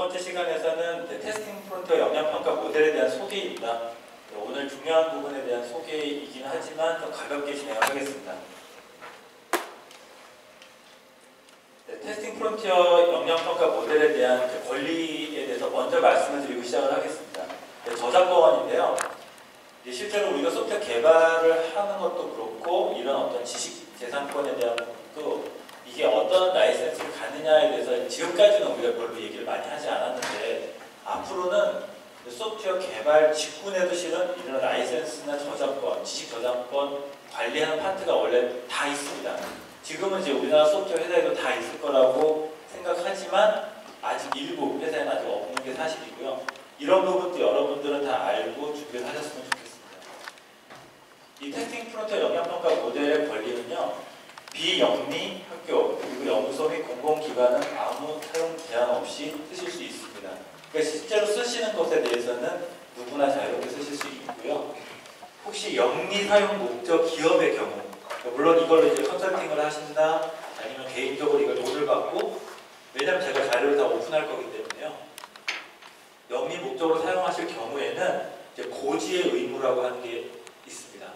번째 시간에서는 테스팅 프론트와 영향평가 모델에 대한 소개입니다. 오늘 중요한 부분에 대한 소개이긴 하지만 좀 가볍게 진행하겠습니다. 테스팅 프론티어 영향평가 모델에 대한 권리에 대해서 먼저 말씀을 드리고 시작을 하겠습니다. 저작권인데요. 실제로 우리가 소프트웨어 개발을 하는 것도 그렇고 이런 어떤 지식 재산권에 대한 것도 이게 어떤 라이센스를 갖느냐에 대해서 지금까지는 우리가 별로 얘기를 많이 하지 않았는데 앞으로는 소프트웨어 개발 직군에도 실은 이런 라이센스나 저작권, 지식 저작권 관리하는 파트가 원래 다 있습니다. 지금은 이제 우리나라 소프트웨어 회사에도 다 있을 거라고 생각하지만 아직 일부 회사에는 아직 없는 게 사실이고요. 이런 부분도 여러분들은 다 알고 준비를 하셨으면 좋겠습니다. 이 테스팅 프론트 영향평가 모델의 권리는요. 비영리 학교 그리고 연구소 및 공공기관은 아무 사용 제한 없이 쓰실 수 있습니다. 그러니까 실제로 쓰시는 것에 대해서는 누구나 자유롭게 쓰실 수 있고요. 혹시 영리 사용 목적 기업의 경우 물론 이걸로 이제 컨설팅을 하신다 아니면 개인적으로 이걸 돈을 받고 왜냐하면 제가 자료를 다 오픈할 거기 때문에요. 영리 목적으로 사용하실 경우에는 이제 고지의 의무라고 하는 게 있습니다.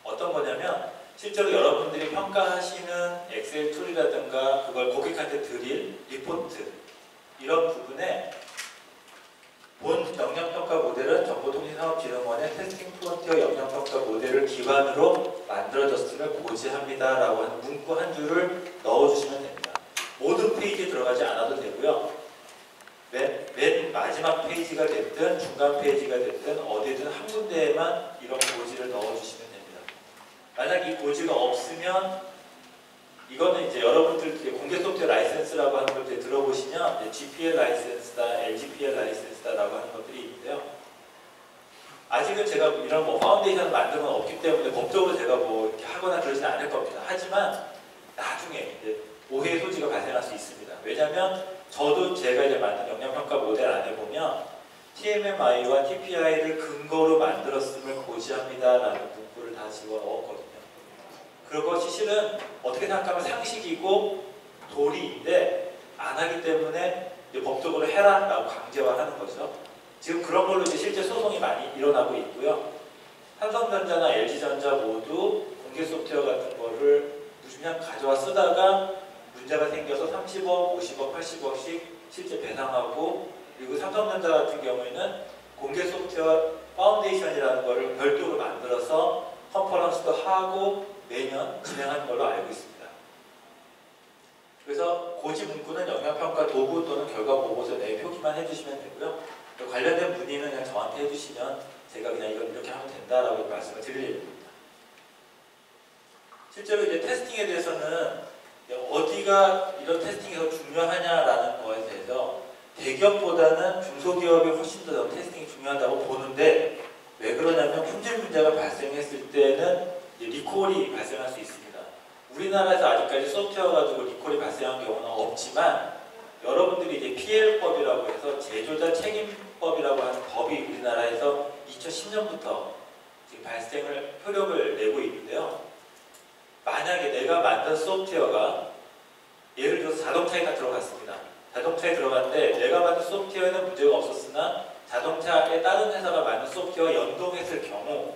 어떤 거냐면 실제로 여러분들이 평가하시는 엑셀 툴이라든가 그걸 고객한테 드릴 리포트 이런 부분에 본 영향평가 모델은 정보통신산업진흥원의 테스팅 프론티어 영향평가 모델을 기반으로 만들어졌음을 고지합니다 라고 하는 문구 한 줄을 넣어주시면 됩니다. 모든 페이지에 들어가지 않아도 되고요. 맨 마지막 페이지가 됐든 중간 페이지가 됐든 어디든 한 군데에만 이런 고지를 넣어주시면 됩니다. 만약 이 고지가 없으면 이거는 이제 여러분들 공개 소프트웨어 라이센스라고 하는 걸 들어보시면 GPL 라이센스다, LGPL 라이센스다라고 하는 것들이 있는데요. 아직은 제가 이런 파운데이션을 만든 건 없기 때문에 법적으로 제가 이렇게 하거나 그러지는 않을 겁니다. 하지만 나중에 오해의 소지가 발생할 수 있습니다. 왜냐하면 저도 제가 이제 만든 영향평가 모델 안에 보면 TMMI와 TPI를 근거로 만들었음을 고지합니다라는 문구를 다 집어넣었거든요. 그것이 실은 어떻게 생각하면 상식이고 도리인데 안 하기 때문에 이제 법적으로 해라라고 강제화하는 거죠. 지금 그런 걸로 이제 실제 소송이 많이 일어나고 있고요. 삼성전자나 LG전자 모두 공개 소프트웨어 같은 거를 그냥 가져와 쓰다가 문제가 생겨서 30억, 50억, 80억씩 실제 배상하고 그리고 삼성전자 같은 경우에는 공개 소프트웨어 파운데이션이라는 거를 별도로 만들어서 컨퍼런스도 하고 매년 진행하는 걸로 알고 있습니다. 그래서 고지 문구는 영향평가 도구 또는 결과 보고서 내에 표기만 해주시면 되고요. 관련된 문의는 그냥 저한테 해주시면 제가 그냥 이걸 이렇게 하면 된다라고 말씀을 드릴 예정입니다. 실제로 이제 테스팅에 대해서는 어디가 이런 테스팅이 더 중요하냐라는 거에 대해서 대기업보다는 중소기업이 훨씬 더 테스팅이 중요하다고 보는데 왜 그러냐면 품질 문제가 발생했을 때는 리콜이 발생할 수 있습니다. 우리나라에서 아직까지 소프트웨어 가지고 리콜이 발생한 경우는 없지만 여러분들이 이제 PL법이라고 해서 제조자 책임법이라고 하는 법이 우리나라에서 2010년부터 지금 효력을 내고 있는데요. 만약에 내가 만든 소프트웨어가 예를 들어서 자동차에 딱 들어갔습니다. 자동차에 들어갔는데 내가 만든 소프트웨어에는 문제가 없었으나 자동차에 다른 회사가 만든 소프트웨어와 연동했을 경우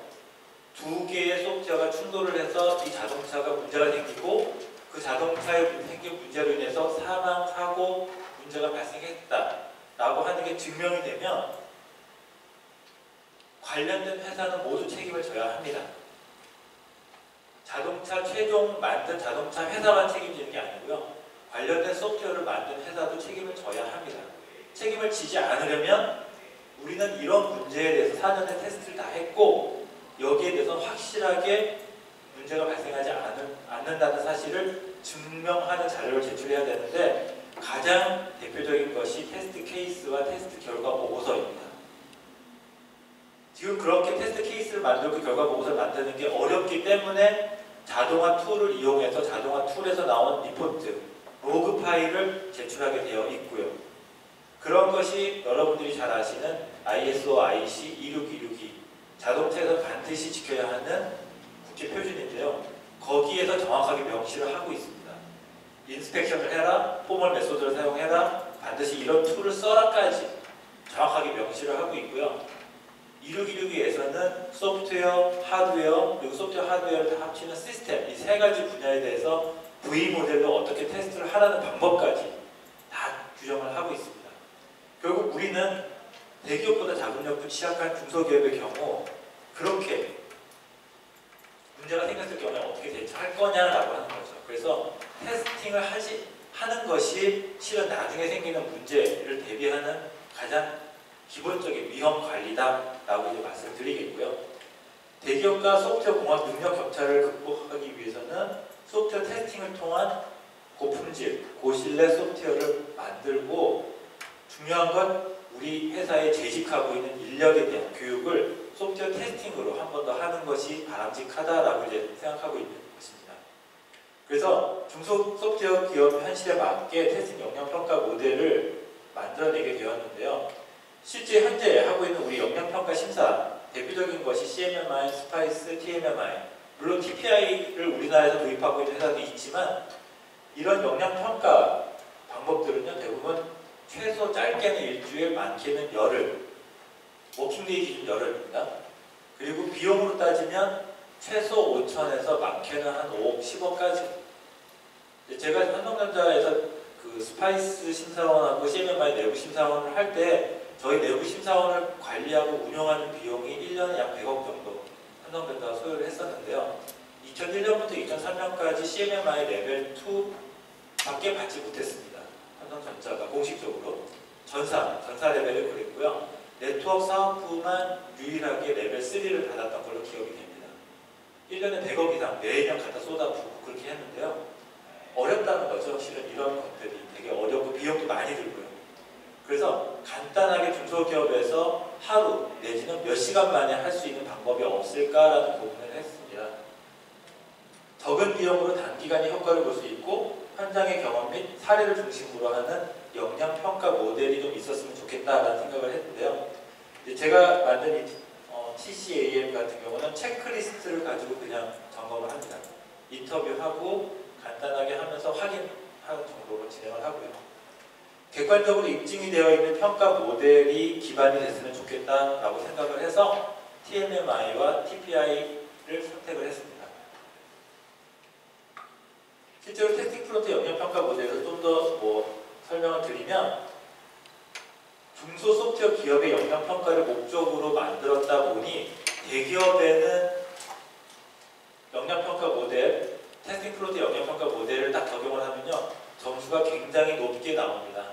두 개의 소프트웨어가 충돌을 해서 이 자동차가 문제가 생기고 그 자동차에 생긴 문제로 인해서 사망, 사고, 문제가 발생했다라고 하는 게 증명이 되면 관련된 회사는 모두 책임을 져야 합니다. 자동차 최종 만든 자동차 회사만 책임지는 게 아니고요. 관련된 소프트웨어를 만든 회사도 책임을 져야 합니다. 책임을 지지 않으려면 우리는 이런 문제에 대해서 사전에 테스트를 다 했고 여기에 대해서 확실하게 문제가 발생하지 않는다는 사실을 증명하는 자료를 제출해야 되는데 가장 대표적인 것이 테스트 케이스와 테스트 결과 보고서입니다. 지금 그렇게 테스트 케이스를 만들고 결과 보고서를 만드는 게 어렵기 때문에 자동화 툴을 이용해서 자동화 툴에서 나온 리포트, 로그 파일을 제출하게 되어 있고요. 그런 것이 여러분들이 잘 아시는 ISO IC 26262 자동차에서 반드시 지켜야 하는 국제 표준인데요. 거기에서 정확하게 명시를 하고 있습니다. 인스펙션을 해라, 포멀 메소드를 사용해라, 반드시 이런 툴을 써라까지 정확하게 명시를 하고 있고요. 이루기 위해서는 소프트웨어, 하드웨어, 그리고 소프트웨어, 하드웨어를 다 합치는 시스템, 이 세 가지 분야에 대해서 V 모델로 어떻게 테스트를 하라는 방법까지 다 규정을 하고 있습니다. 결국 우리는 대기업보다 자금력도 취약한 중소기업의 경우 그렇게 문제가 생겼을 경우에 어떻게 대처할 거냐라고 하는 거죠. 그래서 테스팅을 하는 것이 실은 나중에 생기는 문제를 대비하는 가장 기본적인 위험 관리다라고 이제 말씀드리겠고요. 대기업과 소프트웨어 공학 능력 격차를 극복하기 위해서는 소프트웨어 테스팅을 통한 고품질, 고신뢰 소프트웨어를 만들고 중요한 건 우리 회사에 재직하고 있는 인력에 대한 교육을 소프트웨어 테스팅으로 한 번 더 하는 것이 바람직하다라고 이제 생각하고 있는 것입니다. 그래서 중소 소프트웨어 기업 현실에 맞게 테스팅 역량평가 모델을 만들어내게 되었는데요. 실제 현재 하고 있는 우리 역량평가 심사 대표적인 것이 CMMI, 스파이스, TMMI 물론 TPI를 우리나라에서 도입하고 있는 회사도 있지만 이런 역량평가 방법들은요 대부분 최소 짧게는 일주일, 많게는 열흘 워킹데이 기준 열흘입니다. 그리고 비용으로 따지면 최소 5천에서 많게는 한 5억, 10억까지 제가 삼성전자에서 그 스파이스 심사원하고 CMMI 내부 심사원을 할 때 저희 내부 심사원을 관리하고 운영하는 비용이 1년에 약 100억 정도 삼성전자가 소요를 했었는데요. 2001년부터 2003년까지 CMMI 레벨 2 밖에 받지 못했습니다. 삼성전자가 공식적으로 전사 레벨을 그랬고요. 네트워크 사업부만 유일하게 레벨 3를 받았던 걸로 기억이 됩니다. 1년에 100억 이상 매년 갖다 쏟아부고 그렇게 했는데요. 어렵다는 거죠. 실은 이런 것들이 되게 어렵고 비용도 많이 들고요. 그래서 간단하게 중소기업에서 하루 내지는 몇 시간 만에 할 수 있는 방법이 없을까라는 고민을 했습니다. 적은 비용으로 단기간에 효과를 볼 수 있고 현장의 경험 및 사례를 중심으로 하는 역량평가 모델이 좀 있었으면 좋겠다라는 생각을 했는데요. 제가 만든 이 TCAM 같은 경우는 체크리스트를 가지고 그냥 점검을 합니다. 인터뷰하고 간단하게 하면서 확인하는 정도로 진행을 하고요. 객관적으로 입증이 되어 있는 평가 모델이 기반이 됐으면 좋겠다라고 생각을 해서 TMMI와 TPI를 선택을 했습니다. 실제로 테스팅 프론트 역량평가 모델을 좀 더 설명을 드리면 중소 소프트웨어 기업의 역량평가를 목적으로 만들었다 보니 대기업에는 역량평가 모델, 테스팅 프론트 역량평가 모델을 딱 적용을 하면요 점수가 굉장히 높게 나옵니다.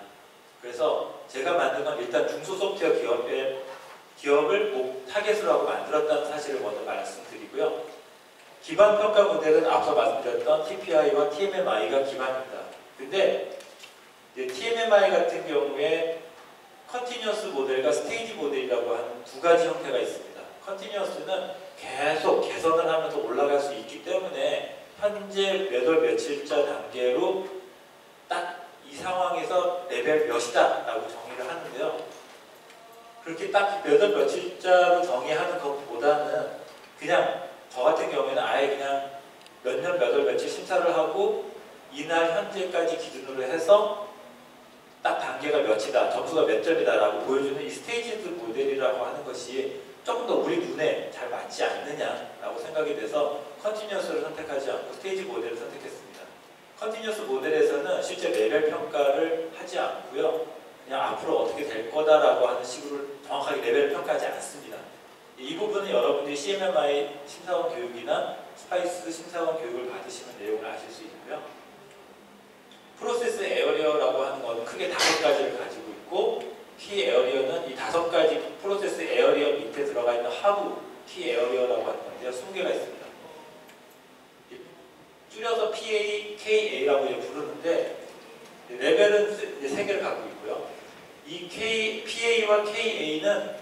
그래서 제가 만든 건 일단 중소 소프트웨어 기업을 타겟으로 하고 만들었다는 사실을 먼저 말씀드리고요. 기반 평가 모델은 앞서 말씀드렸던 TPI와 TMMI가 기반입니다. 근데 TMMI 같은 경우에 컨티뉴어스 모델과 스테이지 모델이라고 하는 두 가지 형태가 있습니다. 컨티뉴어스는 계속 개선을 하면서 올라갈 수 있기 때문에 현재 몇 월 며칠자 단계로 딱 이 상황에서 레벨 몇이다 라고 정의를 하는데요. 그렇게 딱 몇 월 며칠자로 정의하는 것보다는 그냥 저 같은 경우에는 아예 그냥 몇 년 몇 월 며칠 심사를 하고 이날 현재까지 기준으로 해서 딱 단계가 몇이다, 점수가 몇 점이다 라고 보여주는 이 스테이지드 모델이라고 하는 것이 조금 더 우리 눈에 잘 맞지 않느냐라고 생각이 돼서 컨티뉴어스를 선택하지 않고 스테이지 모델을 선택했습니다. 컨티뉴어스 모델에서는 실제 레벨 평가를 하지 않고요. 그냥 앞으로 어떻게 될 거다라고 하는 식으로 정확하게 레벨을 평가하지 않습니다. 이 부분은 여러분들이 CMMI 심사원 교육이나 스파이스 심사원 교육을 받으시면 내용을 아실 수 있고요. 프로세스 에어리어라고 하는 건 크게 5가지를 가지고 있고 키 에어리어는 이 5가지 프로세스 에어리어 밑에 들어가 있는 하부 키 에어리어라고 하는 건데요. 20개가 있습니다. 줄여서 PA, KA라고 부르는데 레벨은 3개를 갖고 있고요. 이 PA와 KA는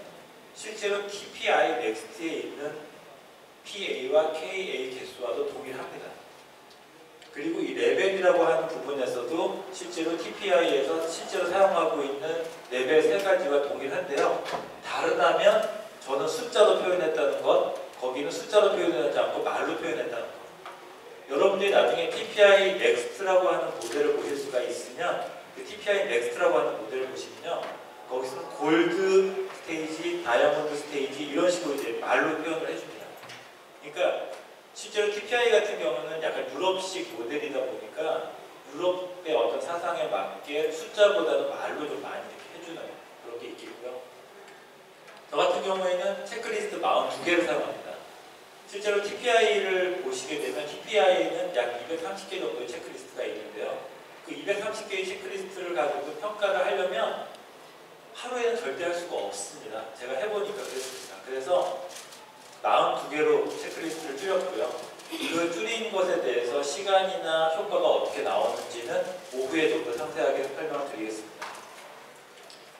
실제로 TPI 넥스트에 있는 PA와 KA 개수와도 동일합니다. 그리고 이 레벨이라고 하는 부분에서도 실제로 TPI에서 실제로 사용하고 있는 레벨 3가지와 동일한데요. 다르다면 저는 숫자로 표현했다는 것, 거기는 숫자로 표현하지 않고 말로 표현했다는 것. 여러분들이 나중에 TPI 넥스트라고 하는 모델을 보실 수가 있으면 그 TPI 넥스트라고 하는 모델을 보시면요. 거기서는 골드 스테이지, 다이아몬드 스테이지 이런 식으로 이제 말로 표현을 해줍니다. 그러니까 실제로 TPI 같은 경우는 약간 유럽식 모델이다 보니까 유럽의 어떤 사상에 맞게 숫자보다는 말로 좀 많이 이렇게 해주는 그런 게 있겠고요. 저 같은 경우에는 체크리스트 42개를 사용합니다. 실제로 TPI를 보시게 되면 TPI는 약 230개 정도의 체크리스트가 있는데요. 그 230개의 체크리스트를 가지고 평가를 하려면 하루에는 절대 할 수가 없습니다. 제가 해보니까 그랬습니다. 그래서 42개로 체크리스트를 줄였고요. 그 줄인 것에 대해서 시간이나 효과가 어떻게 나오는지는 오후에 좀 더 상세하게 설명을 드리겠습니다.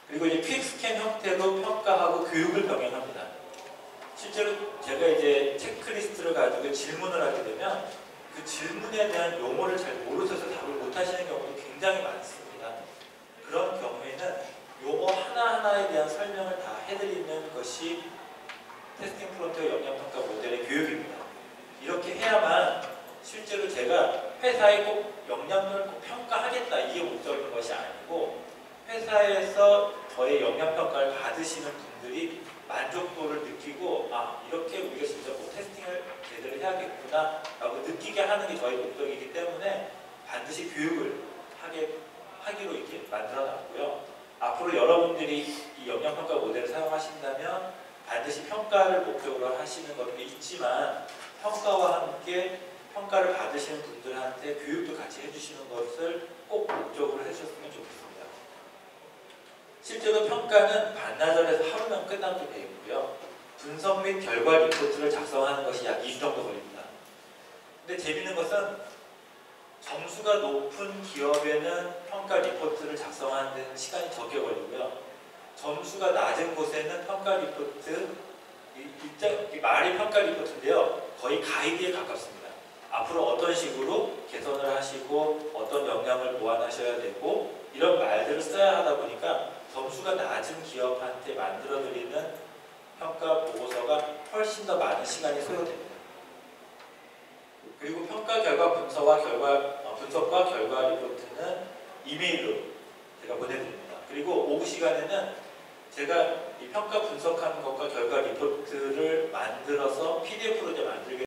그리고 이제 퀵스캔 형태로 평가하고 교육을 병행합니다. 실제로 제가 이제 체크리스트를 가지고 질문을 하게 되면 그 질문에 대한 용어를 잘 모르셔서 답을 못 하시는 경우도 굉장히 많습니다. 그런 경우에는 용어 하나하나에 대한 설명을 다 해드리는 것이 테스팅 프론티어 역량평가 모델의 교육입니다. 이렇게 해야만 실제로 제가 회사에 꼭 역량을 꼭 평가하겠다 이게 목적인 것이 아니고 회사에서 저의 역량평가를 받으시는 분들이 만족도를 느끼고 아 이렇게 우리가 진짜 뭐 테스팅을 제대로 해야겠구나 라고 느끼게 하는 게 저희 목적이기 때문에 반드시 교육을 하기로 이렇게 만들어 놨고요. 앞으로 여러분들이 이 역량평가 모델을 사용하신다면 반드시 평가를 목적으로 하시는 것도 있지만 평가와 함께 평가를 받으시는 분들한테 교육도 같이 해주시는 것을 꼭 목적으로 해주셨으면 좋겠습니다. 실제로 평가는 반나절에서 하루면 끝나게 되어 있고요. 분석 및 결과 리포트를 작성하는 것이 약 2주 정도 걸립니다. 근데 재밌는 것은 점수가 높은 기업에는 평가 리포트를 작성하는 데는 시간이 적게 걸리고요. 점수가 낮은 곳에는 평가 리포트, 말이 평가 리포트인데요. 거의 가이드에 가깝습니다. 앞으로 어떤 식으로 개선을 하시고 어떤 역량을 보완하셔야 되고 이런 말들을 써야 하다 보니까 점수가 낮은 기업한테 만들어드리는 평가 보고서가 훨씬 더 많은 시간이 소요됩니다. 그리고 평가 결과 분석과 결과 리포트는 이메일로 제가 보내드립니다. 그리고 오후 시간에는 제가 이 평가 분석하는 것과 결과 리포트를 만들어서 PDF로 이제 만들게